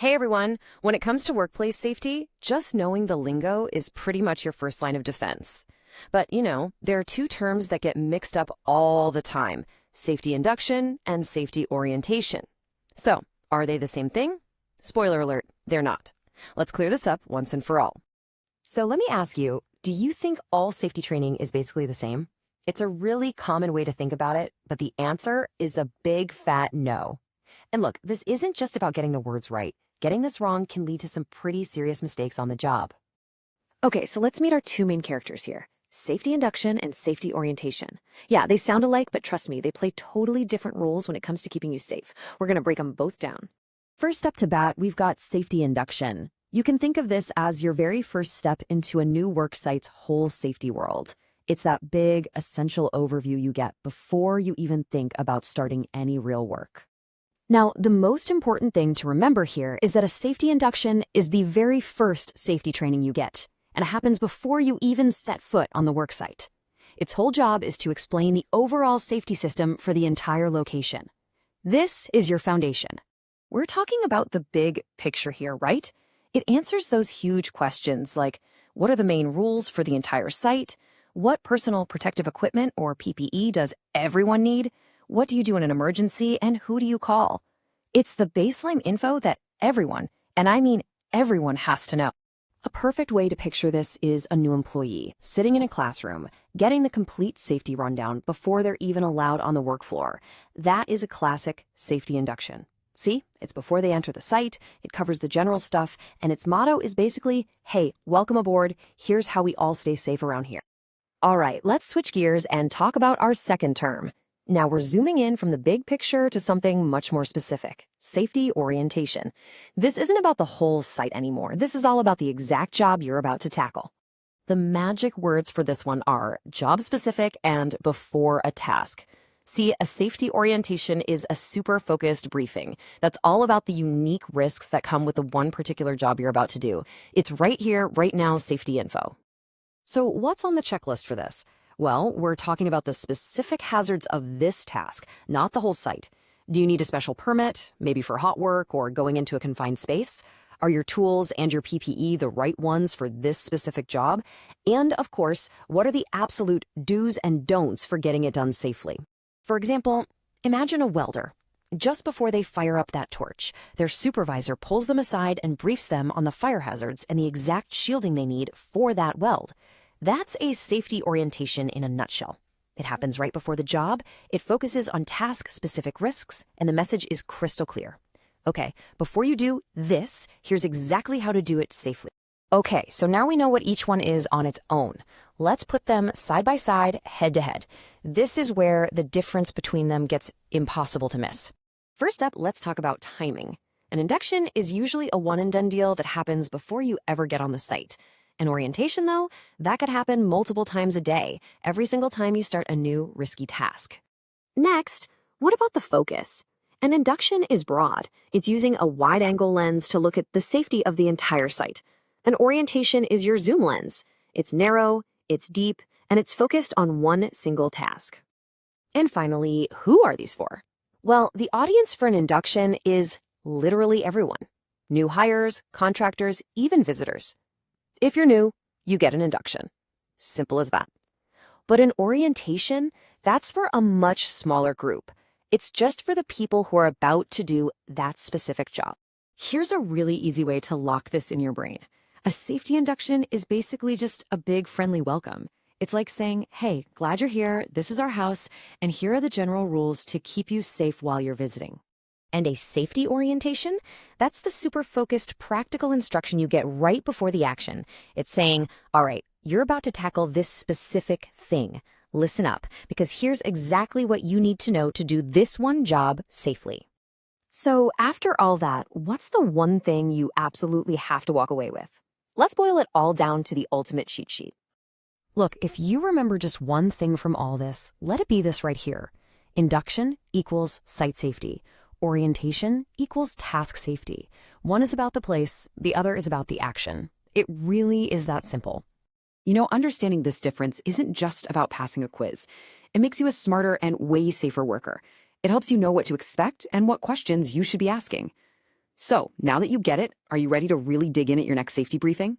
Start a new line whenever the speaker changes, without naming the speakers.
Hey everyone, when it comes to workplace safety, just knowing the lingo is pretty much your first line of defense. But there are two terms that get mixed up all the time: safety induction and safety orientation. So, are they the same thing? Spoiler alert, they're not. Let's clear this up once and for all. So let me ask you, do you think all safety training is basically the same? It's a really common way to think about it, but the answer is a big fat no. And look, this isn't just about getting the words right. Getting this wrong can lead to some pretty serious mistakes on the job.
Okay, so let's meet our two main characters here: safety induction and safety orientation. Yeah, they sound alike, but trust me, they play totally different roles when it comes to keeping you safe. We're going to break them both down.
First up to bat, we've got safety induction. You can think of this as your very first step into a new work site's whole safety world. It's that big, essential overview you get before you even think about starting any real work. Now, the most important thing to remember here is that a safety induction is the very first safety training you get, and it happens before you even set foot on the work site. Its whole job is to explain the overall safety system for the entire location. This is your foundation. We're talking about the big picture here, right? It answers those huge questions like, what are the main rules for the entire site? What personal protective equipment or PPE does everyone need? What do you do in an emergency, and who do you call? It's the baseline info that everyone, and I mean everyone, has to know. A perfect way to picture this is a new employee sitting in a classroom, getting the complete safety rundown before they're even allowed on the work floor. That is a classic safety induction. See, it's before they enter the site, it covers the general stuff, and its motto is basically, hey, welcome aboard, here's how we all stay safe around here. All right, let's switch gears and talk about our second term. Now we're zooming in from the big picture to something much more specific: safety orientation. This isn't about the whole site anymore. This is all about the exact job you're about to tackle. The magic words for this one are job specific and before a task. See, a safety orientation is a super focused briefing that's all about the unique risks that come with the one particular job you're about to do. It's right here, right now, safety info. So what's on the checklist for this? Well, we're talking about the specific hazards of this task, not the whole site. Do you need a special permit, maybe for hot work or going into a confined space? Are your tools and your PPE the right ones for this specific job? And of course, what are the absolute do's and don'ts for getting it done safely? For example, imagine a welder. Just before they fire up that torch, their supervisor pulls them aside and briefs them on the fire hazards and the exact shielding they need for that weld. That's a safety orientation in a nutshell. It happens right before the job, it focuses on task-specific risks, and the message is crystal clear. Okay, before you do this, here's exactly how to do it safely. Okay, so now we know what each one is on its own. Let's put them side by side, head to head. This is where the difference between them gets impossible to miss. First up, let's talk about timing. An induction is usually a one-and-done deal that happens before you ever get on the site. An orientation, though, that could happen multiple times a day, every single time you start a new, risky task. Next, what about the focus? An induction is broad. It's using a wide-angle lens to look at the safety of the entire site. An orientation is your zoom lens. It's narrow, it's deep, and it's focused on one single task. And finally, who are these for? Well, the audience for an induction is literally everyone. New hires, contractors, even visitors. If you're new, you get an induction. Simple as that. But an orientation, that's for a much smaller group. It's just for the people who are about to do that specific job. Here's a really easy way to lock this in your brain. A safety induction is basically just a big friendly welcome. It's like saying, hey, glad you're here, this is our house, and here are the general rules to keep you safe while you're visiting. And a safety orientation, that's the super focused, practical instruction you get right before the action. It's saying, all right, you're about to tackle this specific thing. Listen up, because here's exactly what you need to know to do this one job safely. So after all that, what's the one thing you absolutely have to walk away with? Let's boil it all down to the ultimate cheat sheet. Look, if you remember just one thing from all this, let it be this right here. Induction equals site safety. Orientation equals task safety. One is about the place, the other is about the action. It really is that simple.
Understanding this difference isn't just about passing a quiz. It makes you a smarter and way safer worker. It helps you know what to expect and what questions you should be asking. So, now that you get it, are you ready to really dig in at your next safety briefing?